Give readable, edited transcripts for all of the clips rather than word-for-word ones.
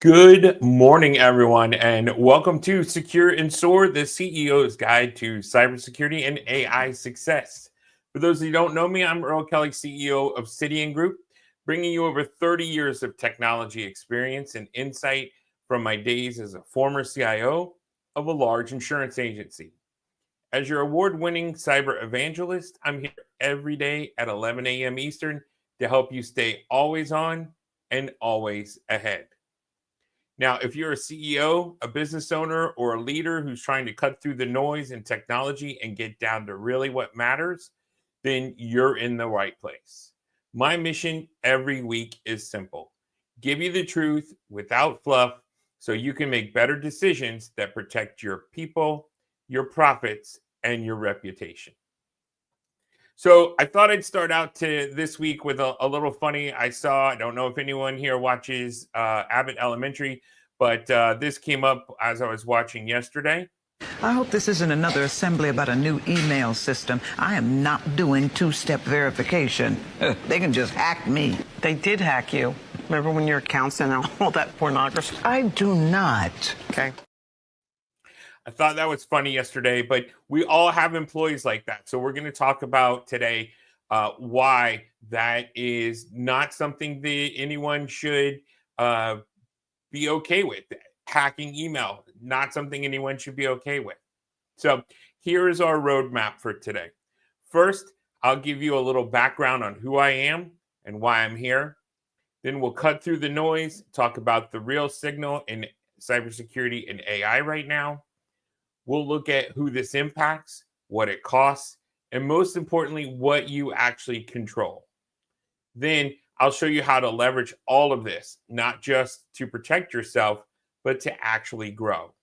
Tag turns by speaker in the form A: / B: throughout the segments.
A: Good morning, everyone, and welcome to Secure and Soar, the CEO's Guide to Cybersecurity and AI Success. For those who don't know me, I'm Earl Kelly, CEO of Cydian Group, bringing you over 30 years of technology experience and insight from my days as a former CIO of a large insurance agency. As your award winning cyber evangelist, I'm here every day at 11 a.m. Eastern to help you stay always on and always ahead. Now, if you're a CEO, a business owner, or a leader who's trying to cut through the noise in technology and get down to really what matters, then you're in the right place. My mission every week is simple: give you the truth without fluff so you can make better decisions that protect your people, your profits, and your reputation. So I thought I'd start out to this week with a little funny. I don't know if anyone here watches Abbott Elementary, but this came up as I was watching yesterday.
B: I hope this isn't another assembly about a new email system. I am not doing two-step verification. They can just hack me.
C: They did hack you. Remember when your accounts and all that pornography?
B: I do not.
C: Okay.
A: I thought that was funny yesterday, but we all have employees like that. So we're going to talk about today why that is not something that anyone should be okay with. Hacking email, not something anyone should be okay with. So here is our roadmap for today. First, I'll give you a little background on who I am and why I'm here. Then we'll cut through the noise, talk about the real signal in cybersecurity and AI right now. We'll look at who this impacts, what it costs, and most importantly, what you actually control. Then I'll show you how to leverage all of this, not just to protect yourself, but to actually grow.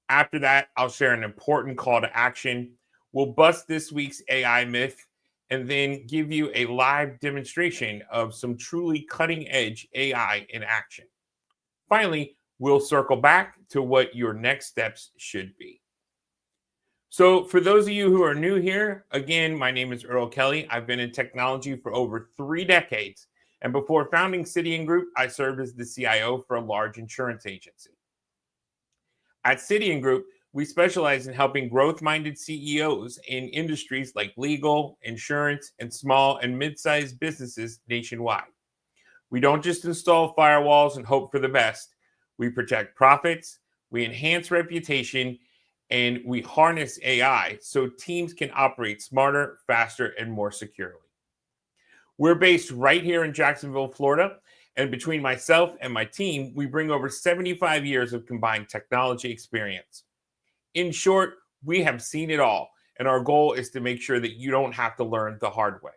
A: After that, I'll share an important call to action. We'll bust this week's AI myth and then give you a live demonstration of some truly cutting edge AI in action. Finally, we'll circle back to what your next steps should be. So for those of you who are new here, again, my name is Earl Kelly. I've been in technology for over 3 decades. And before founding Cydian Group, I served as the CIO for a large insurance agency. At Cydian Group, we specialize in helping growth-minded CEOs in industries like legal, insurance, and small and mid-sized businesses nationwide. We don't just install firewalls and hope for the best. We protect profits, we enhance reputation, and we harness AI so teams can operate smarter, faster, and more securely. We're based right here in Jacksonville, Florida, and between myself and my team, we bring over 75 years of combined technology experience. In short, we have seen it all, and our goal is to make sure that you don't have to learn the hard way.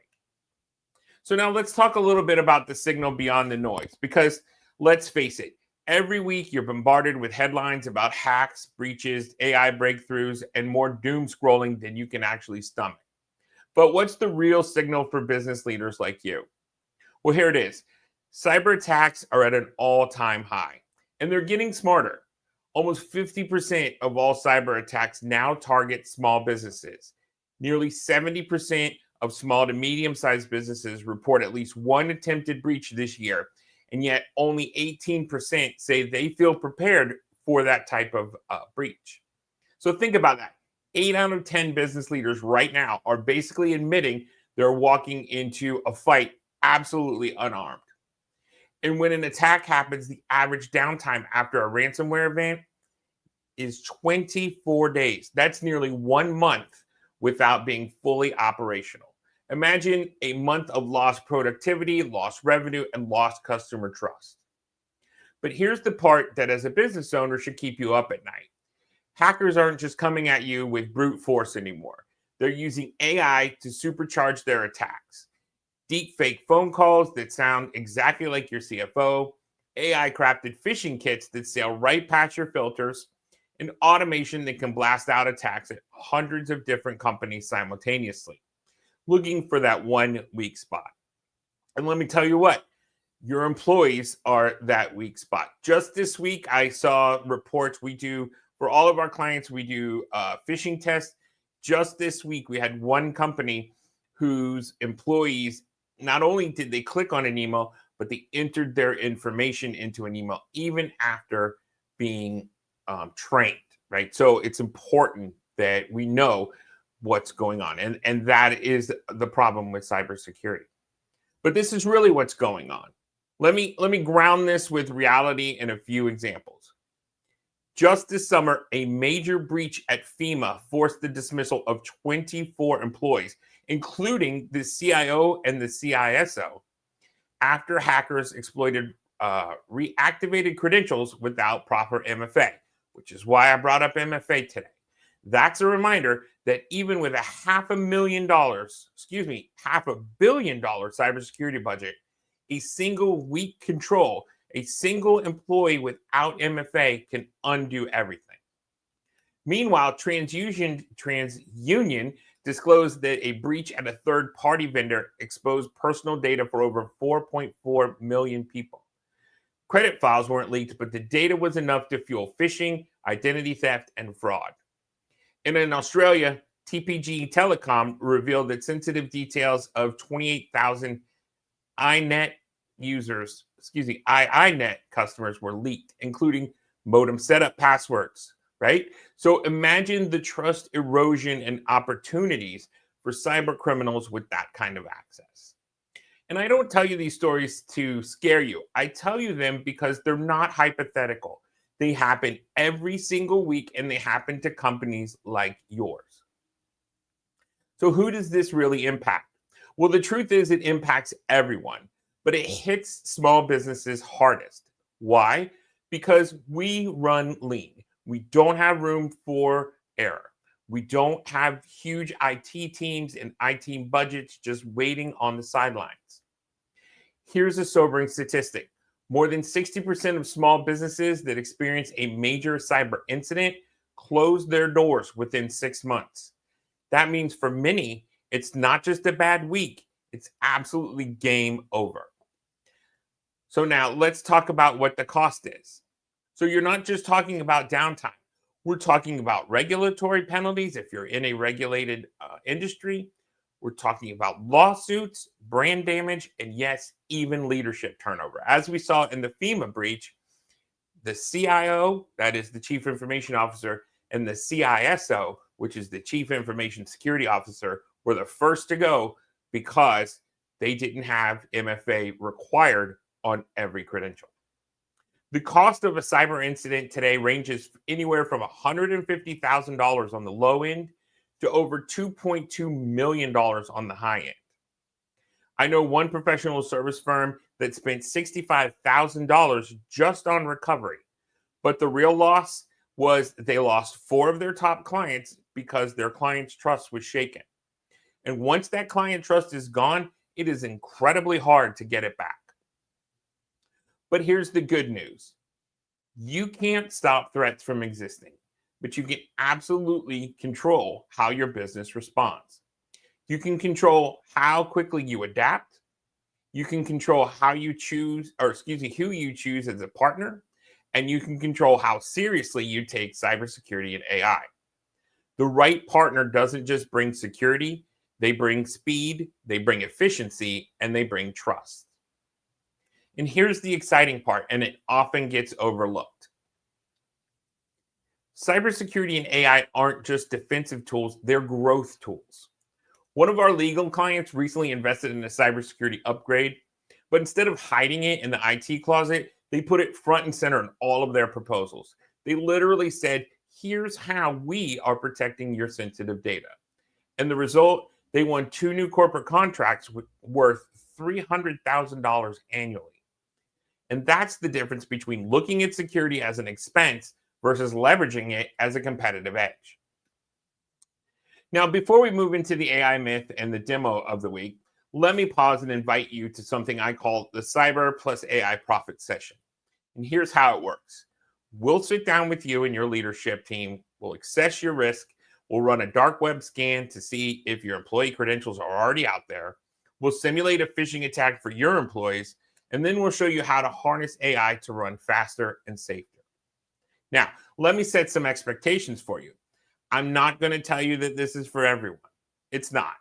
A: So now let's talk a little bit about the signal beyond the noise, because let's face it, every week you're bombarded with headlines about hacks, breaches, AI breakthroughs, and more doom scrolling than you can actually stomach. But what's the real signal for business leaders like you? Well, here it is. Cyber attacks are at an all-time high, and they're getting smarter. Almost 50% of all cyber attacks now target small businesses. Nearly 70% of small to medium-sized businesses report at least one attempted breach this year, and yet only 18% say they feel prepared for that type of breach. So think about that. 8 out of 10 business leaders right now are basically admitting they're walking into a fight absolutely unarmed. And when an attack happens, the average downtime after a ransomware event is 24 days. That's nearly 1 month without being fully operational. Imagine a month of lost productivity, lost revenue, and lost customer trust. But here's the part that as a business owner should keep you up at night. Hackers aren't just coming at you with brute force anymore. They're using AI to supercharge their attacks. Deep fake phone calls that sound exactly like your CFO, AI crafted phishing kits that sail right past your filters, and automation that can blast out attacks at hundreds of different companies simultaneously, looking for that one weak spot. And let me tell you what, your employees are that weak spot. Just this week, I saw reports we do for all of our clients. We do phishing tests. Just this week, we had one company whose employees, not only did they click on an email, but they entered their information into an email even after being trained, right? So it's important that we know what's going on. And that is the problem with cybersecurity. But this is really what's going on. Let me ground this with reality and a few examples. Just this summer, a major breach at FEMA forced the dismissal of 24 employees, including the CIO and the CISO, after hackers exploited reactivated credentials without proper MFA, which is why I brought up MFA today. That's a reminder that even with $500 million cybersecurity budget, a single weak control, a single employee without MFA can undo everything. Meanwhile, TransUnion disclosed that a breach at a third-party vendor exposed personal data for over 4.4 million people. Credit files weren't leaked, but the data was enough to fuel phishing, identity theft, and fraud. And in Australia, TPG Telecom revealed that sensitive details of 28,000 iiNet customers were leaked, including modem setup passwords, right? So imagine the trust erosion and opportunities for cyber criminals with that kind of access. And I don't tell you these stories to scare you. I tell you them because they're not hypothetical. They happen every single week, and they happen to companies like yours. So who does this really impact? Well, the truth is it impacts everyone, but it hits small businesses hardest. Why? Because we run lean. We don't have room for error. We don't have huge IT teams and IT budgets just waiting on the sidelines. Here's a sobering statistic. More than 60% of small businesses that experience a major cyber incident close their doors within 6 months. That means for many, it's not just a bad week, it's absolutely game over. So now let's talk about what the cost is. So you're not just talking about downtime. We're talking about regulatory penalties if you're in a regulated industry. We're talking about lawsuits, brand damage, and yes, even leadership turnover. As we saw in the FEMA breach, the CIO, that is the Chief Information Officer, and the CISO, which is the Chief Information Security Officer, were the first to go because they didn't have MFA required on every credential. The cost of a cyber incident today ranges anywhere from $150,000 on the low end to over $2.2 million on the high end. I know one professional service firm that spent $65,000 just on recovery, but the real loss was they lost 4 of their top clients because their client's trust was shaken. And once that client trust is gone, it is incredibly hard to get it back. But here's the good news. You can't stop threats from existing, but you can absolutely control how your business responds. You can control how quickly you adapt. You can control how you choose, who you choose as a partner, and you can control how seriously you take cybersecurity and AI. The right partner doesn't just bring security, they bring speed, they bring efficiency, and they bring trust. And here's the exciting part, and it often gets overlooked. Cybersecurity and AI aren't just defensive tools, they're growth tools. One of our legal clients recently invested in a cybersecurity upgrade, but instead of hiding it in the IT closet, they put it front and center in all of their proposals. They literally said, here's how we are protecting your sensitive data. And the result, they won 2 new corporate contracts worth $300,000 annually. And that's the difference between looking at security as an expense versus leveraging it as a competitive edge. Now, before we move into the AI myth and the demo of the week, let me pause and invite you to something I call the Cyber plus AI Profit Session. And here's how it works. We'll sit down with you and your leadership team. We'll assess your risk. We'll run a dark web scan to see if your employee credentials are already out there. We'll simulate a phishing attack for your employees. And then we'll show you how to harness AI to run faster and safer. Now, let me set some expectations for you. I'm not going to tell you that this is for everyone. It's not.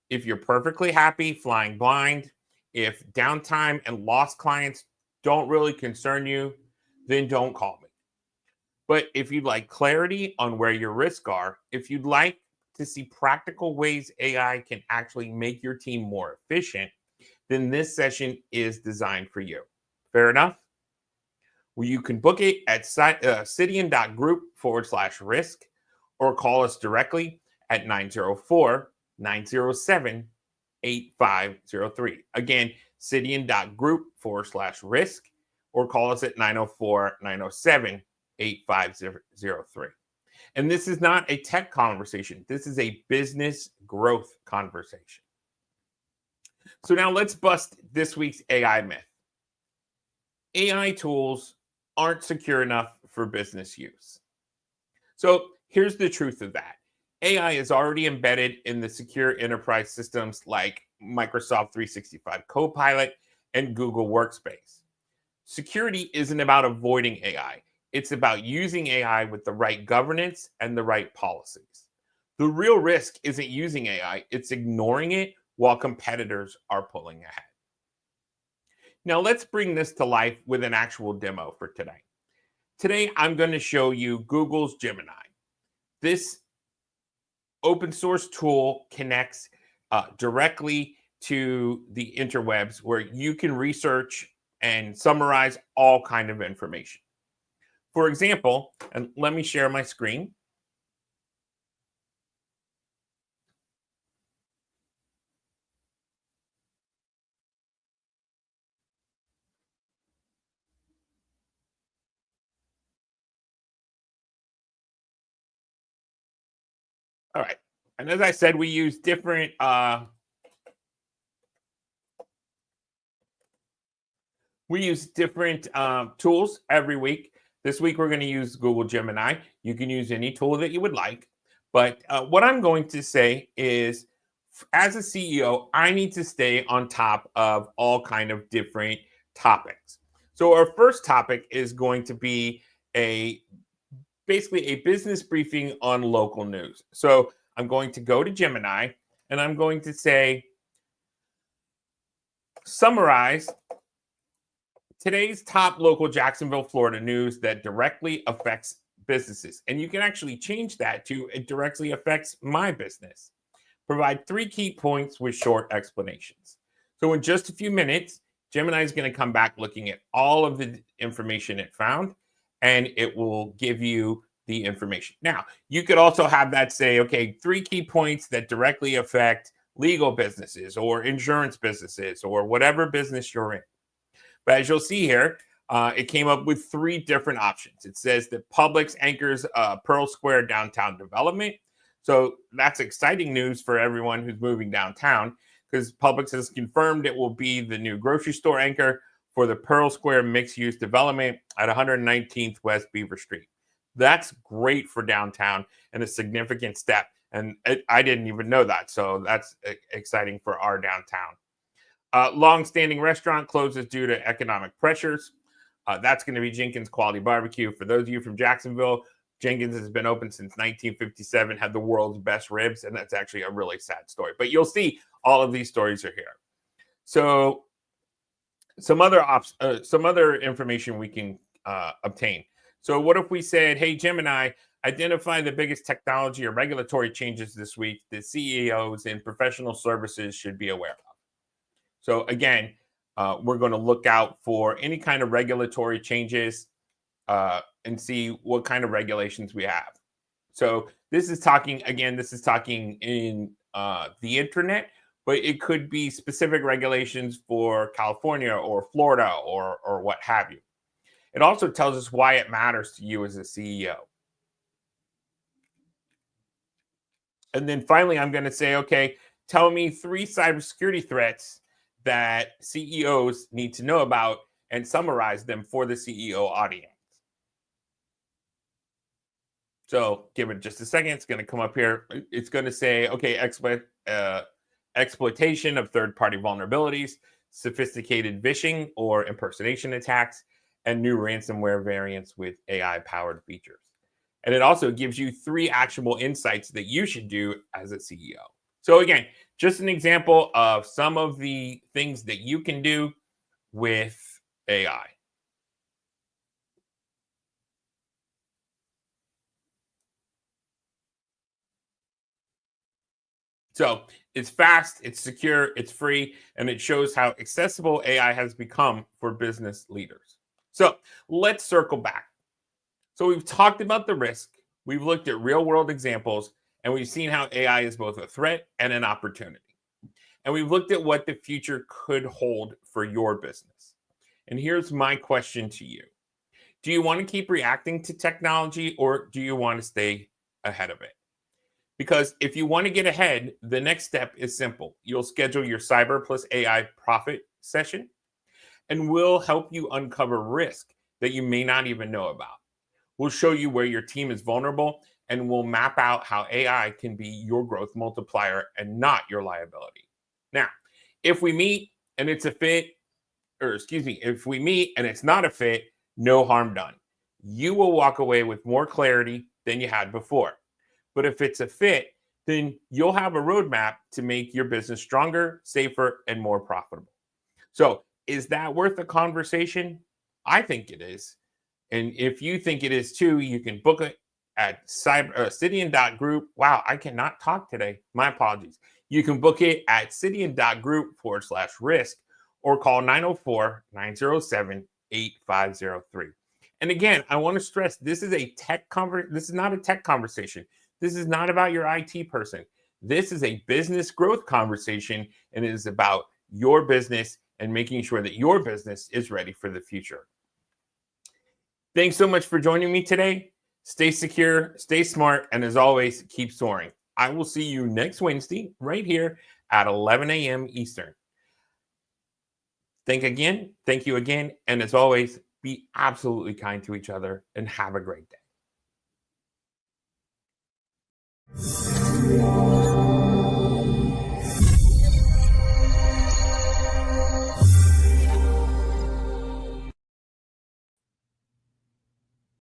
A: If you're perfectly happy flying blind, If downtime and lost clients don't really concern you, then don't call me. But if you'd like clarity on where your risks are, if you'd like to see practical ways AI can actually make your team more efficient, then this session is designed for you. Fair enough? Well, you can book it at cydian.group/risk or call us directly at 904-907-8503. Again, cydian.group/risk or call us at 904-907-8503. And this is not a tech conversation. This is a business growth conversation. So now let's bust this week's AI myth. AI tools aren't secure enough for business use. So here's the truth of that. AI is already embedded in the secure enterprise systems like Microsoft 365 Copilot and Google Workspace. Security isn't about avoiding AI. It's about using AI with the right governance and the right policies. The real risk isn't using AI, it's ignoring it while competitors are pulling ahead. Now let's bring this to life with an actual demo for today. Today, I'm going to show you Google's Gemini. This open source tool connects directly to the interwebs where you can research and summarize all kind of information. For example, and let me share my screen. All right. And as I said, we use different tools every week. This week, we're going to use Google Gemini. You can use any tool that you would like. But what I'm going to say is, as a CEO, I need to stay on top of all kind of different topics. So our first topic is going to be basically a business briefing on local news. So I'm going to go to Gemini and I'm going to say, summarize today's top local Jacksonville, Florida news that directly affects businesses. And you can actually change that to it directly affects my business. Provide 3 key points with short explanations. So in just a few minutes, Gemini is going to come back looking at all of the information it found, and it will give you the information. Now, you could also have that say, okay, 3 key points that directly affect legal businesses or insurance businesses or whatever business you're in. But as you'll see here, it came up with 3 different options. It says that Publix anchors Pearl Square downtown development. So that's exciting news for everyone who's moving downtown, because Publix has confirmed it will be the new grocery store anchor for the Pearl Square mixed-use development at 119th West Beaver Street. That's great for downtown and a significant step. And I didn't even know that. So that's exciting for our downtown. Long-standing restaurant closes due to economic pressures. That's going to be Jenkins Quality Barbecue. For those of you from Jacksonville, Jenkins has been open since 1957, had the world's best ribs, and that's actually a really sad story. But you'll see all of these stories are here. So some other information we can obtain. So what if we said, hey, Gemini, identify the biggest technology or regulatory changes this week that CEOs in professional services should be aware of? So again, we're going to look out for any kind of regulatory changes and see what kind of regulations we have. So this is talking in the internet, but it could be specific regulations for California or Florida or what have you. It also tells us why it matters to you as a CEO. And then finally, I'm going to say, okay, tell me 3 cybersecurity threats that CEOs need to know about and summarize them for the CEO audience. So give it just a second. It's going to come up here. It's going to say, okay, exploitation of third-party vulnerabilities, sophisticated phishing or impersonation attacks, and new ransomware variants with AI-powered features. And it also gives you 3 actionable insights that you should do as a CEO. So again, just an example of some of the things that you can do with AI. So it's fast, it's secure, it's free, and it shows how accessible AI has become for business leaders. So let's circle back. So we've talked about the risk, we've looked at real world examples, and we've seen how AI is both a threat and an opportunity. And we've looked at what the future could hold for your business. And here's my question to you. Do you want to keep reacting to technology, or do you want to stay ahead of it? Because if you want to get ahead, the next step is simple. You'll schedule your Cyber plus AI profit session, and we'll help you uncover risk that you may not even know about. We'll show you where your team is vulnerable, and we'll map out how AI can be your growth multiplier and not your liability. Now, if we meet and it's a fit, if we meet and it's not a fit, no harm done. You will walk away with more clarity than you had before. But if it's a fit, then you'll have a roadmap to make your business stronger, safer, and more profitable. So is that worth a conversation? I think it is. And if you think it is too, you can book it at Cydian.group. Wow, I cannot talk today. My apologies. You can book it at Cydian.group/risk or call 904-907-8503. And again, I want to stress this is not a tech conversation. This is not about your IT person. This is a business growth conversation, and it is about your business and making sure that your business is ready for the future. Thanks so much for joining me today. Stay secure, stay smart, and as always, keep soaring. I will see you next Wednesday right here at 11 a.m. Eastern. Thank you again, and as always, be absolutely kind to each other and have a great day.